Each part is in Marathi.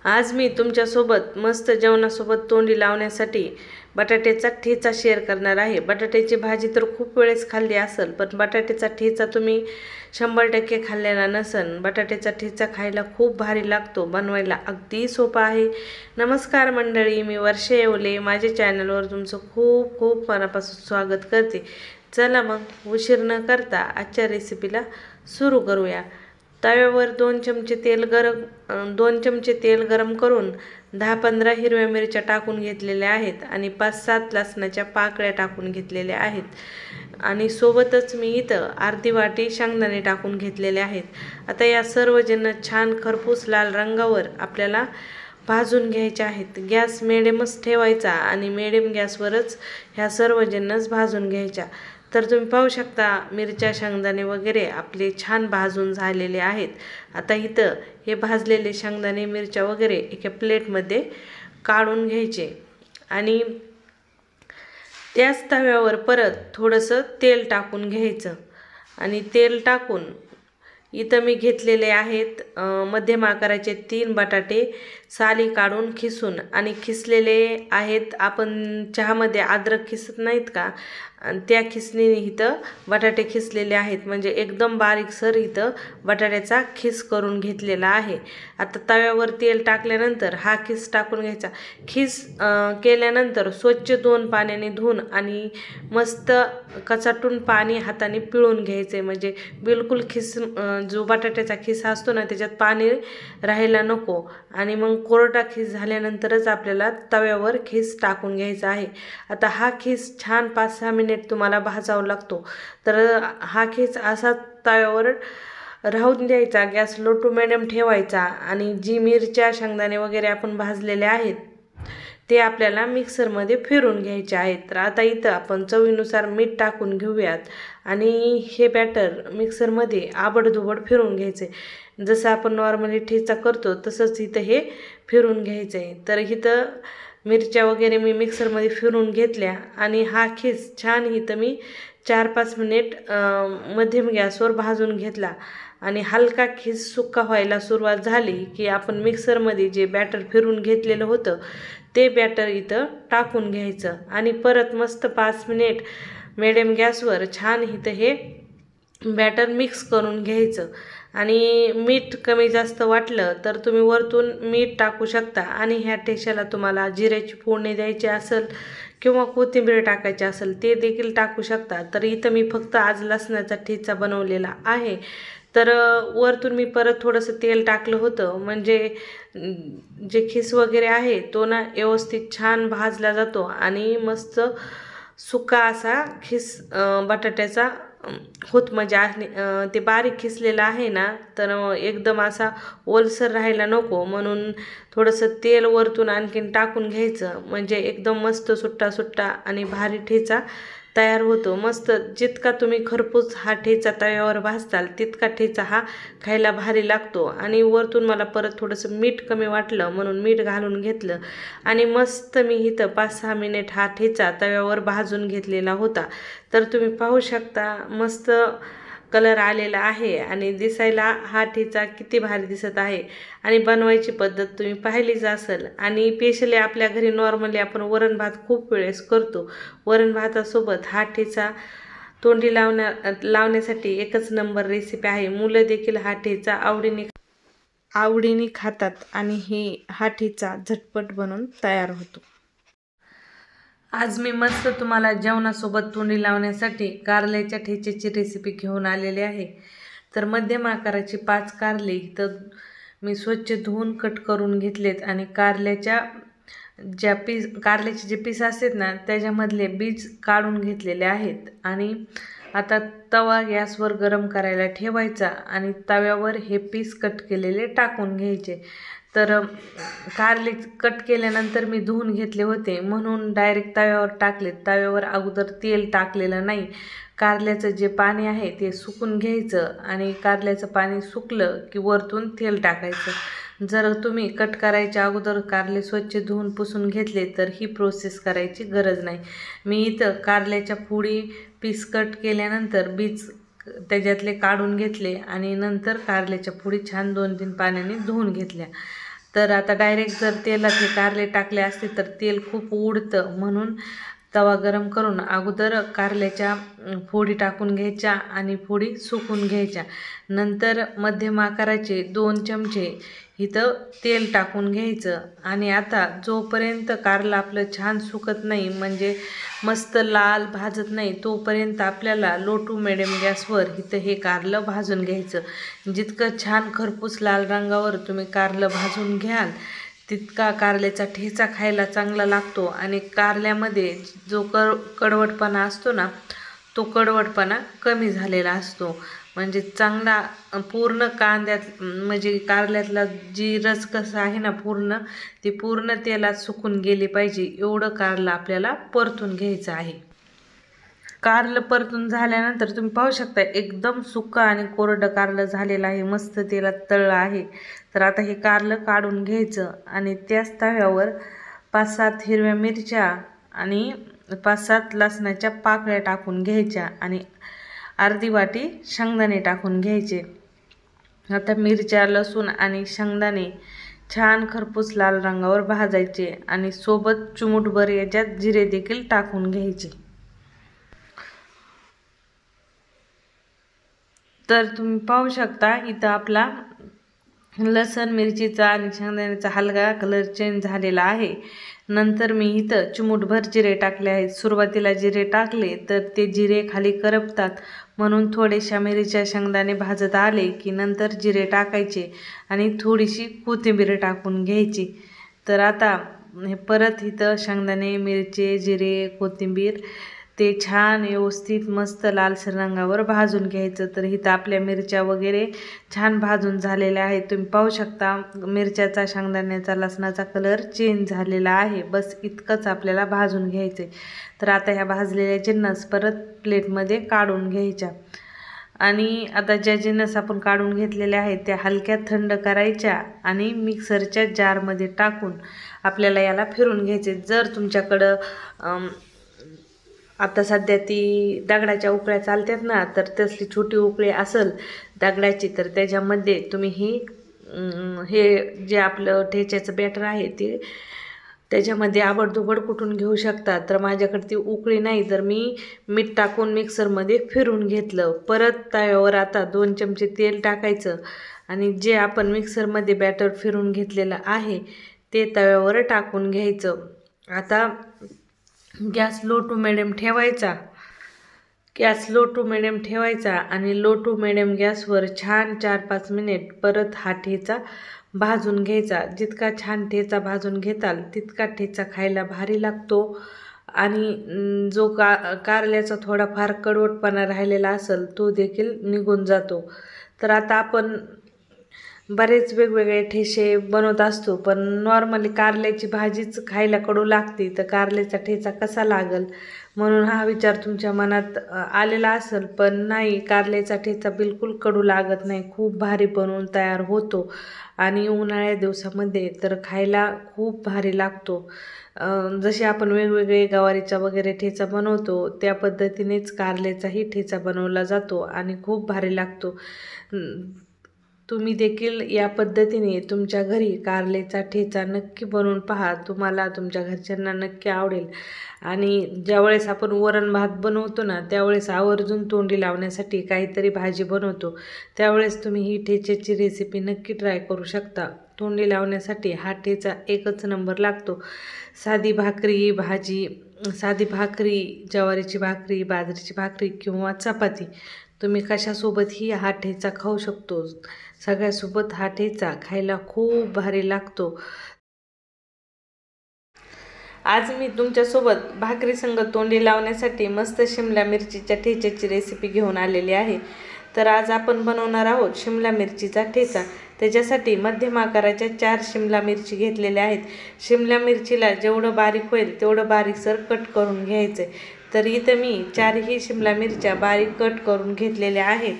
आज मी तुमच्यासोबत मस्त जेवणासोबत तोंडी लावण्यासाठी बटाट्याचा ठेचा शेअर करणार आहे। बटाट्याची भाजी तर खूप वेळेस खाल्ली असेल, पण बटाट्याचा ठेचा तुम्ही 100% खाल्लेला नसन। बटाट्याचा ठेचा खायला खूप भारी लागतो, बनवायला अगदी सोपा आहे। नमस्कार मंडळी, मी वर्षा येवले, माझ्या चॅनलवर तुमचं खूप खूप मनापासून स्वागत करते। चला मग उशीर न करता आजच्या रेसिपीला सुरू करूया। तव्यावर 2 चमचे तेल गरम करून 10-15 हिरव्या मिरच्या टाकून घेतलेल्या आहेत आणि 5-7 लसणाच्या पाकळ्या टाकून घेतलेल्या आहेत आणि सोबतच मी इथं अर्धी वाटी शेंगदाणे टाकून घेतलेले आहेत। आता या सर्व जिन्नस छान खरपूस लाल रंगावर आपल्याला भाजून घ्यायचे आहेत। गॅस मिडियमच ठेवायचा आणि मिडियम गॅसवरच ह्या सर्व जिन्नस भाजून घ्यायच्या। तर तुम्ही पाहू शकता मिरच्या शेंगदाणे वगैरे आपले छान भाजून झालेले आहेत। आता इथं हे भाजलेले शेंगदाणे मिरच्या वगैरे एका प्लेटमध्ये काढून घ्यायचे आणि त्याच तव्यावर परत थोडंसं तेल टाकून घ्यायचं आणि तेल टाकून इथं मी घेतलेले आहेत मध्यम आकाराचे 3 बटाटे साली काढून खिसून आणि खिसलेले आहेत। आपण चहामध्ये अद्रक खिसत नाहीत का, त्या खिसणीने इथं बटाटे खिसलेले आहेत, म्हणजे एकदम बारीकसर इथं बटाट्याचा खिस करून घेतलेला आहे। आता तव्यावर तेल टाकल्यानंतर हा खिस टाकून घ्यायचा। खिस केल्यानंतर स्वच्छ 2 पाण्याने धुवून आणि मस्त कचाटून पाणी हाताने पिळून घ्यायचे, म्हणजे बिलकुल खिस जो बटाट्याचा खिस असतो ना त्याच्यात पाणी राहायला नको। आणि मग कोरडा खिस झाल्यानंतरच आपल्याला तव्यावर खिस टाकून घ्यायचा आहे। आता हा खिस छान 5-6 मिनिट तुम्हाला भाजावा लागतो। तर हा खिस असा तव्यावर राहून द्यायचा, गॅस लो टू मिडियम ठेवायचा आणि जी मिरच्या शेंगदाणे वगैरे आपण भाजलेले आहेत ते आपल्याला मिक्सरमध्ये फिरून घ्यायचे आहेत। तर आता इथं आपण चवीनुसार मीठ टाकून घेऊयात आणि हे बॅटर मिक्सरमध्ये आबडधोबड फिरून घ्यायचे। जसं आपण नॉर्मली ठेचा करतो तसंच इथं हे फिरून घ्यायचं आहे। तर इथं मिरच्या वगैरे मी मिक्सरमध्ये फिरून घेतल्या आणि हा खिस छान इथं मी 4-5 मिनिट मध्यम गॅसवर भाजून घेतला आणि हलका खिस सुक्का व्हायला सुरुवात झाली की आपण मिक्सरमध्ये जे बॅटर फिरून घेतलेलं होतं ते बॅटर इथं टाकून घ्यायचं आणि परत मस्त 5 मिनिट मिडियम गॅसवर छान इथं हे बॅटर मिक्स करून घ्यायचं। आणि मीठ कमी जास्त वाटलं तर तुम्ही वरतून मीठ टाकू शकता आणि ह्या ठेच्याला तुम्हाला जिऱ्याची फोडणी द्यायची असेल किंवा कोथिंबीर टाकायची असेल ते देखील टाकू शकता। तर इथं मी फक्त आज लसणाचा ठेचा बनवलेला आहे। तर वरतून मी परत थोडंसं तेल टाकलं होतं, म्हणजे जे खिस वगैरे आहे तो ना व्यवस्थित छान भाजला जातो आणि मस्त सुका असा खिस बटाट्याचा होत, म्हणजे ते बारीक खिसलेलं आहे ना, तर एकदम असा ओलसर राहायला नको म्हणून थोडंसं तेल वरतून आणखीन टाकून घ्यायचं, म्हणजे एकदम मस्त सुट्टा सुट्टा आणि भारी ठेचा तयार होतो। मस्त जितका तुम्ही खरपूस हा ठेचा तव्यावर भाजताल तितका ठेचा हा खायला भारी लागतो। आणि वरतून मला परत थोडंसं मीठ कमी वाटलं म्हणून मीठ घालून घेतलं आणि मस्त मी इथं 5-6 मिनिट हा ठेचा तव्यावर भाजून घेतलेला होता। तर तुम्ही पाहू शकता मस्त कलर आलेला आहे आणि दिसायला हा ठेचा किती भारी दिसत आहे आणि बनवायची पद्धत तुम्ही पाहिलीच असेल। आणि स्पेशली आपल्या घरी नॉर्मली आपण वरण भात खूप वेळेस करतो, वरण भातासोबत हा ठेचा तोंडी लावण्यासाठी एकच नंबर रेसिपी आहे। मुलं देखील हा ठेचा आवडीने खातात आणि हा ठेचा झटपट बनून तयार होतो। आज मी मस्त तुम्हाला जेवणासोबत तोंडी लावण्यासाठी कारल्याच्या ठेच्याची रेसिपी घेऊन आलेली आहे। तर मध्यम आकाराची 5 कारले तर मी स्वच्छ धुवून कट करून घेतलेत आणि कारल्याचे जे पीस असतात ना त्याच्यामधले बीज काढून घेतलेले आहेत। आणि आता तवा गॅसवर गरम करायला ठेवायचा आणि तव्यावर हे पीस कट केलेले टाकून घ्यायचे। तर कारले कट केल्यानंतर मी धुवून घेतले होते म्हणून डायरेक्ट तव्यावर टाकले, तव्यावर अगोदर तेल टाकलेलं नाही। कारल्याचं जे पाणी आहे ते सुकून घ्यायचं आणि कारल्याचं पाणी सुकलं की वरतून तेल टाकायचं। जर तुम्ही कट करायच्या अगोदर कारले स्वच्छ धुवून पुसून घेतले तर ही प्रोसेस करायची गरज नाही। मी इथं कारल्याच्या फोडी पीस कट केल्यानंतर बीज त्याच्यातले काढून घेतले आणि नंतर कारल्याच्या फोडी छान 2-3 पाण्याने धुवून घेतल्या तर आता डायरेक्ट जर तेलात हे कारले टाकले असते तर तेल खूप उडतं, म्हणून तवा गरम करून अगोदर कारल्याच्या फोडी टाकून घ्यायच्या आणि फोडी सुकून घ्यायच्या. नंतर मध्यम आकाराचे 2 चमचे इथं तेल टाकून घ्यायचं. आणि आता जोपर्यंत कारलं आपलं छान सुकत नाही, म्हणजे मस्त लाल भाजत नाही, तोपर्यंत आपल्याला लो टू मिडियम गॅसवर इथं हे कारलं भाजून घ्यायचं. जितकं छान खरपूस लाल रंगावर तुम्ही कारलं भाजून घ्याल तितका कारल्याचा ठेचा खायला चांगला लागतो. आणि कारल्यामध्ये जो कडवटपणा असतो ना, तो कडवटपणा कमी झालेला असतो. म्हणजे चांगला पूर्ण कांद्यात म्हणजे कारल्यातला जी रसकसा आहे ना ती पूर्ण तेलात सुकून गेली पाहिजे, एवढं कारलं आपल्याला परतून घ्यायचं आहे. कारलं परतून झाल्यानंतर तुम्ही पाहू शकता एकदम सुक्का आणि कोरडं कारलं झालेलं आहे, मस्त तेलात तळलं आहे. तर आता हे कारलं काढून घ्यायचं आणि त्याच तव्यावर 5-7 हिरव्या मिरच्या आणि 5-7 लसणाच्या पाकळ्या टाकून घ्यायच्या आणि अर्धी वाटी शेंगदाणे टाकून घ्यायचे. आता मिरच्या, लसूण आणि शेंगदाणे छान खरपूस लाल रंगावर भाजायचे आणि सोबत चिमूटभर याच्यात जिरे देखील टाकून घ्यायचे. तर तुम्ही पाहू शकता इथं आपला लसण, मिरचीचा आणि शेंगदाण्याचा हलका कलर चेंज झालेला आहे. नंतर मी इथं चिमूटभर जिरे टाकले आहेत. सुरुवातीला जिरे टाकले तर ते जिरे खाली करपतात, म्हणून थोडेशा मिरच्या, शेंगदाणे भाजत आले की नंतर जिरे टाकायचे आणि थोडीशी कोथिंबीर टाकून घ्यायची. तर आता हे परत इथं शेंगदाणे, मिरची, जिरे, कोथिंबीर ते छान व्यवस्थित मस्त लालसर रंगावर भाजून घ्यायचं. तर इथं आपल्या मिरच्या वगैरे छान भाजून झालेल्या आहेत. तुम्ही पाहू शकता मिरच्याचा, शेंगदाण्याचा, लसणाचा कलर चेंज झालेला आहे. बस इतकंच आपल्याला भाजून घ्यायचं आहे. तर आता ह्या भाजलेल्या जिन्नस परत प्लेटमध्ये काढून घ्यायच्या आणि आता ज्या जिन्नस आपण काढून घेतलेल्या आहेत त्या हलक्या थंड करायच्या आणि मिक्सरच्या जारमध्ये टाकून आपल्याला याला फिरून घ्यायचे. जर तुमच्याकडं आता सध्या ती दगडाच्या उकळ्या चालतात ना, तर तसली छोटी उकळी असेल दगडाची तर त्याच्यामध्ये तुम्ही हे जे आपलं ठेच्याचं बॅटर आहे ते त्याच्यामध्ये आबडधोबड कुटून घेऊ शकता. तर माझ्याकडे ती उकळी नाही, तर मी मीठ टाकून मिक्सरमध्ये फिरून घेतलं. परत तव्यावर आता 2 चमचे तेल टाकायचं आणि जे आपण मिक्सरमध्ये बॅटर फिरून घेतलेलं आहे ते तव्यावर टाकून घ्यायचं. आता गॅस लो टू मिडियम ठेवायचा. आणि लो टू मिडियम गॅसवर छान 4-5 मिनिट परत हा ठेचा भाजून घ्यायचा. जितका छान ठेचा भाजून घेताल तितका ठेचा खायला भारी लागतो आणि जो कारल्याचा थोडाफार कडवटपणा राहिलेला असेल तो देखील निघून जातो. तर आता आपण बरेच वेगवेगळे ठेचे बनवत असतो, पण नॉर्मली कारल्याची भाजीच खायला कडू लागते, तर कारल्याचा ठेचा कसा लागल म्हणून हा विचार तुमच्या मनात आलेला असेल. पण नाही, कारल्याचा ठेचा बिलकुल कडू लागत नाही, खूप भारी बनवून तयार होतो आणि उन्हाळ्या दिवसामध्ये तर खायला खूप भारी लागतो. जसे आपण वेगवेगळे गवारीचा वगैरे ठेचा बनवतो त्या पद्धतीनेच कारल्याचाही ठेचा बनवला जातो आणि खूप भारी लागतो. तुम्ही देखील या पद्धतीने तुमच्या घरी कारल्याचा ठेचा नक्की बनवून पहा, तुम्हाला तुमच्या घरच्यांना नक्की आवडेल. आणि ज्यावेळेस आपण वरण भात बनवतो ना त्यावेळेस आवर्जून तोंडी लावण्यासाठी काहीतरी भाजी बनवतो, त्यावेळेस तुम्ही ही ठेच्याची रेसिपी नक्की ट्राय करू शकता. तोंडी लावण्यासाठी हा ठेचा एकच नंबर लागतो. साधी भाकरी, भाजी, साधी भाकरी, ज्वारीची भाकरी, बाजरीची भाकरी किंवा चपाती, तुम्ही कशासोबतही हा ठेचा खाऊ शकतो. सगळ्यासोबत हा ठेचा खायला खूप भारी लागतो. आज मी तुमच्यासोबत भाकरी संग तोंडी लावण्यासाठी मस्त शिमला मिरचीच्या ठेच्याची रेसिपी घेऊन आलेली आहे. तर आज आपण बनवणार आहोत शिमला मिरचीचा ठेचा. त्याच्यासाठी मध्यम आकाराच्या 4 शिमला मिरची घेतलेल्या आहेत. शिमला मिरचीला जेवढं बारीक होईल तेवढं बारीकसर कट करून घ्यायचं आहे. तर इथं मी 4ही शिमला मिरच्या बारीक कट करून घेतलेल्या आहेत.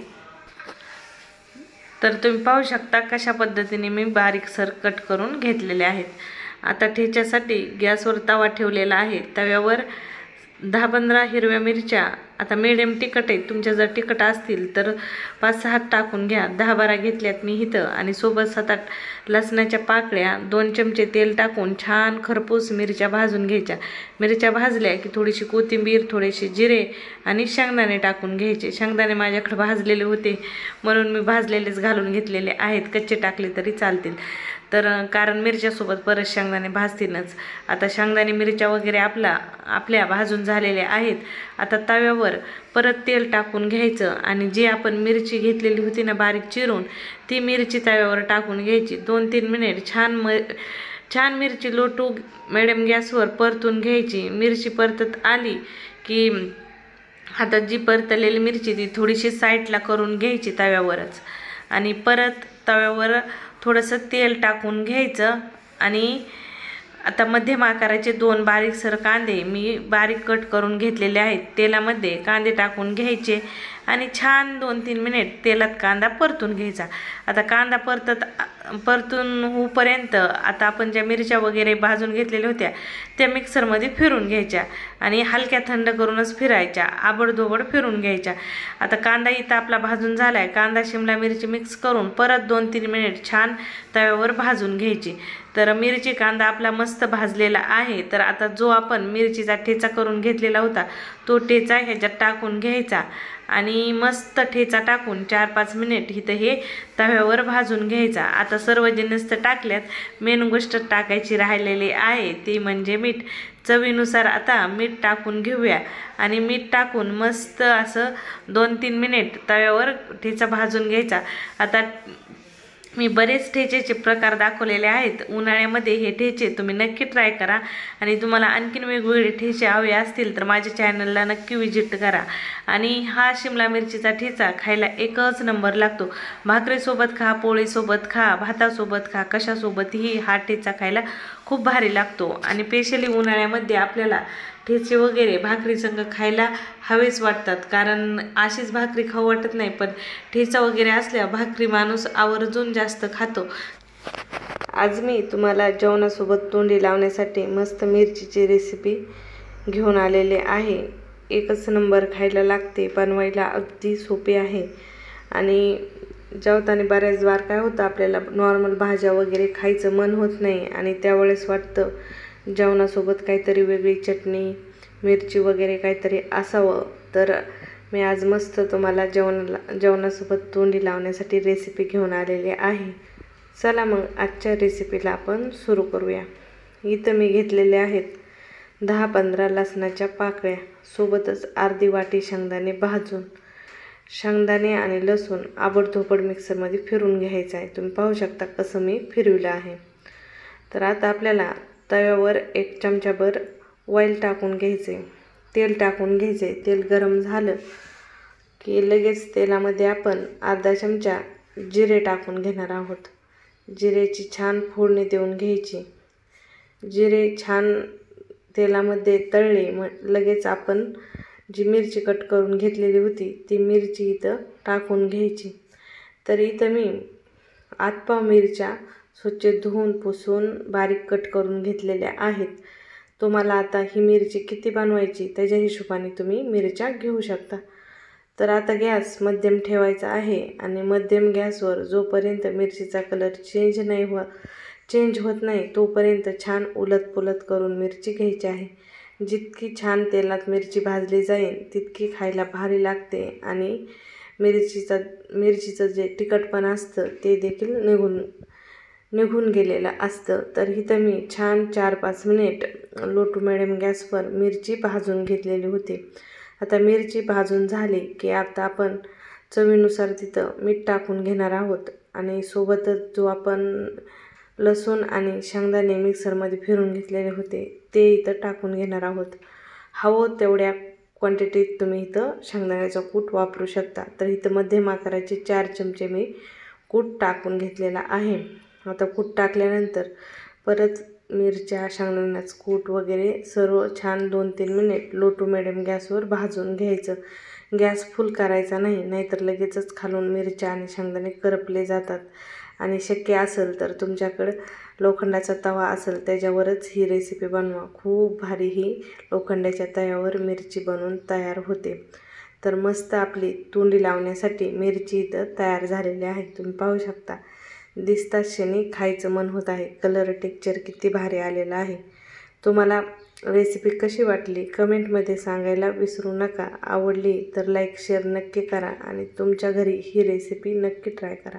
तर तुम्ही पाहू शकता कशा पद्धतीने मी बारीकसर कट करून घेतलेले आहेत. आता ठेच्यासाठी गॅसवर तवा ठेवलेला आहे. तव्यावर 10-15 हिरव्या मिरच्या आता मीडियम तिखट आहे, तुमच्या जर तिखट असतील तर 5-6 टाकून घ्या. 10-12 घेतल्यात मी इथं. आणि सोबत 7-8 लसणाच्या पाकळ्या, 2 चमचे तेल टाकून छान खरपूस मिरच्या भाजून घ्यायच्या. मिरच्या भाजल्या की थोडीशी कोथिंबीर, थोडेसे जिरे आणि शेंगदाणे टाकून घ्यायचे. शेंगदाणे माझ्याकडे भाजलेले होते म्हणून मी भाजलेलेच घालून घेतलेले आहेत, कच्चे टाकले तरी चालतील. तर कारण मिरच्यासोबत परत शेंगदाणे भाजतीलच. आता शेंगदाणे मिरच्या वगैरे आपल्या भाजून झालेल्या आहेत. आता तव्यावर परत तेल टाकून घ्यायचं आणि जी आपण मिरची घेतलेली होती ना बारीक चिरून, ती मिरची तव्यावर टाकून घ्यायची. 2-3 मिनिट छान मिरची लो टू मिडियम गॅसवर परतून घ्यायची. मिरची परतत आली की आता जी परतलेली मिरची ती थोडीशी साईडला करून घ्यायची तव्यावरच. आणि परत तव्यावर थोडंसं तेल टाकून घ्यायचं. आणि आता मध्यम आकाराचे 2 बारीकसर कांदे मी बारीक कट करून घेतलेले आहेत. तेलामध्ये कांदे टाकून घ्यायचे आणि छान 2-3 मिनिट तेलात कांदा परतून घ्यायचा. आता कांदा परतून होईपर्यंत आता आपण ज्या मिरच्या वगैरे भाजून घेतलेल्या होत्या त्या मिक्सरमध्ये फिरून घ्यायच्या आणि हलक्या थंड करूनच फिरायच्या, आबडधोबड फिरून घ्यायच्या. आता कांदा इथं आपला भाजून झाला आहे. कांदा शिमला मिरची मिक्स करून परत 2-3 मिनिट छान तव्यावर भाजून घ्यायची. तर मिरची कांदा आपला मस्त भाजलेला आहे. तर आता जो आपण मिरचीचा ठेचा करून घेतलेला होता तो ठेचा ह्याच्यात टाकून घ्यायचा आणि मस्त ठेचा टाकून 4-5 मिनिट इथं हे तव्यावर भाजून घ्यायचा. आता सर्व जिन्नस तर टाकल्यात, मेन गोष्ट टाकायची राहिलेली आहे ती म्हणजे मीठ. चवीनुसार आता मीठ टाकून घेऊया आणि मीठ टाकून मस्त असं 2-3 मिनिट तव्यावर ठेचा भाजून घ्यायचा. आता मी बरेच ठेचेचे प्रकार दाखवलेले आहेत. उन्हाळ्यामध्ये हे ठेचे तुम्ही नक्की ट्राय करा आणि तुम्हाला आणखीन वेगवेगळे ठेचे हवे असतील तर माझ्या चॅनलला नक्की विजिट करा. आणि हा शिमला मिरचीचा ठेचा खायला एकच नंबर लागतो. भाकरीसोबत खा, पोळीसोबत खा, भातासोबत खा, कशासोबतही हा ठेचा खायला खूप भारी लागतो. आणि स्पेशली उन्हाळ्यामध्ये आपल्याला ठेचे वगैरे भाकरीसंग खायला हवेच वाटतात, कारण अशीच भाकरी खाऊ वाटत नाही, पण ठेचा वगैरे असल्यावर भाकरी माणूस आवर्जून जास्त खातो. आज मी तुम्हाला जेवणासोबत तोंडी लावण्यासाठी मस्त मिरचीची रेसिपी घेऊन आलेले आहे. एकच नंबर खायला लागते, बनवायला अगदी सोपी आहे. आणि जेवताना बऱ्याच वार काय होतं, आपल्याला नॉर्मल भाज्या वगैरे खायचं मन होत नाही आणि त्यावेळेस वाटतं जेवणासोबत काहीतरी वेगळी चटणी, मिरची वगैरे काहीतरी असावं. तर मी आज मस्त तुम्हाला जेवणासोबत तोंडी लावण्यासाठी रेसिपी घेऊन आलेली आहे. चला मग आजच्या रेसिपीला आपण सुरू करूया. इथं मी घेतलेले आहेत 10-15 लसणाच्या पाकळ्या, सोबतच अर्धी वाटी शेंगदाणे भाजून. शेंगदाणे आणि लसूण आबडधोबड मिक्सरमध्ये फिरून घ्यायचं आहे. तुम्ही पाहू शकता कसं मी फिरविलं आहे. तर आता आपल्याला तव्यावर 1 चमचाभर ऑइल टाकून घ्यायचे, तेल टाकून घ्यायचे. तेल गरम झालं की लगेच तेलामध्ये आपण अर्धा चमचा जिरे टाकून घेणार आहोत. जिरेची छान फोडणी देऊन घ्यायची. जिरे छान तेलामध्ये तळले लगेच आपण जी मिरची कट करून घेतलेली होती ती मिरची इथं टाकून घ्यायची. तर इथं मी 8 मिरच्या स्वच्छ धुवून पुसून बारीक कट करून घेतलेल्या आहेत. तुम्हाला आता ही मिरची किती बनवायची त्याच्या हिशोबाने तुम्ही मिरच्या घेऊ शकता. तर आता गॅस मध्यम ठेवायचा आहे आणि मध्यम गॅसवर जोपर्यंत मिरचीचा कलर चेंज होत नाही तोपर्यंत छान उलटपुलट करून मिरची घ्यायची आहे. जितकी छान तेलात मिरची भाजली जाईल तितकी खायला भारी लागते आणि मिरचीचं जे तिखटपणा असतं ते देखील निघून गेलेलं असतं. तर इथं मी छान 4-5 मिनिट लो टू मिडियम गॅसवर मिरची भाजून घेतलेली होती. आता मिरची भाजून झाली की आता आपण चवीनुसार तिथं मीठ टाकून घेणार आहोत आणि सोबतच जो आपण लसूण आणि शेंगदाणे मिक्सरमध्ये फिरून घेतलेले होते ते इथं टाकून घेणार आहोत. हवं तेवढ्या क्वांटिटीत तुम्ही इथं शेंगदाण्याचा कूट वापरू शकता. तर इथं मध्यम आकाराचे 4 चमचे मी कूट टाकून घेतलेला आहे. आता कूट टाकल्यानंतर परत मिरच्या, शेंगदाण्याचं कूट वगैरे सर्व छान 2-3 मिनिट लो टू मिडियम गॅसवर भाजून घ्यायचं. गॅस फुल करायचा नाही, नाहीतर लगेचच खालून मिरच्या आणि शेंगदाणे करपले जातात. आणि शक्य असेल तर तुमच्याकडं लोखंडाचा तवा असेल त्याच्यावरच ही रेसिपी बनवा. खूप भारी ही लोखंडाच्या तव्यावर मिरची बनवून तयार होते. तर मस्त आपली तोंडी लावण्यासाठी मिरची इथं तयार झालेली आहे. तुम्ही पाहू शकता, दिसताच क्षणी खायचं मन होत आहे. कलर टेक्स्चर किती भारी आलेलं आहे. तुम्हाला रेसिपी कशी वाटली कमेंटमध्ये सांगायला विसरू नका. आवडली तर लाईक शेअर नक्की करा आणि तुमच्या घरी ही रेसिपी नक्की ट्राय करा.